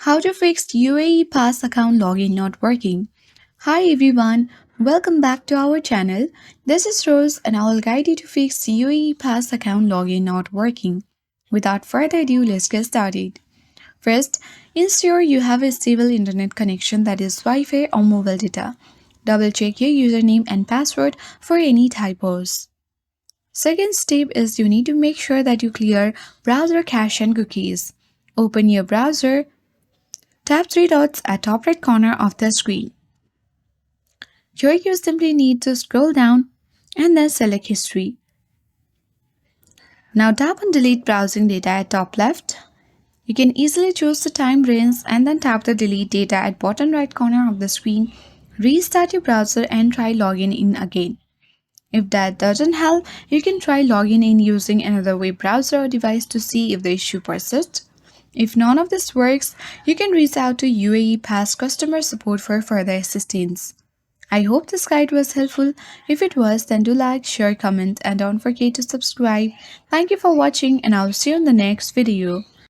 How to fix UAE Pass account login not working. Hi everyone, welcome back to our channel. This is Rose and I will guide you to fix UAE Pass account login not working. Without further ado, let's get started. First, ensure you have a stable internet connection, that is Wi-Fi or mobile data. Double check your username and password for any typos. Second step is you need to make sure that you clear browser cache and cookies. Open your browser. Tap three dots at top right corner of the screen. Here you simply need to scroll down and then select History. Now tap on Delete Browsing Data at top left. You can easily choose the time range and then tap the Delete Data at bottom right corner of the screen. Restart your browser and try logging in again. If that doesn't help, you can try logging in using another web browser or device to see if the issue persists. If none of this works, you can reach out to UAE Pass customer support for further assistance. I hope this guide was helpful. If it was, then do like, share, comment, and don't forget to subscribe. Thank you for watching, and I'll see you in the next video.